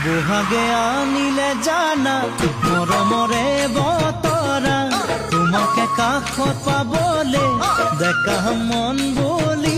বহাগে আনিলে জানা মৰমৰে বতৰা তোমাকে কাষত পাবলে ডেকা মন বুলি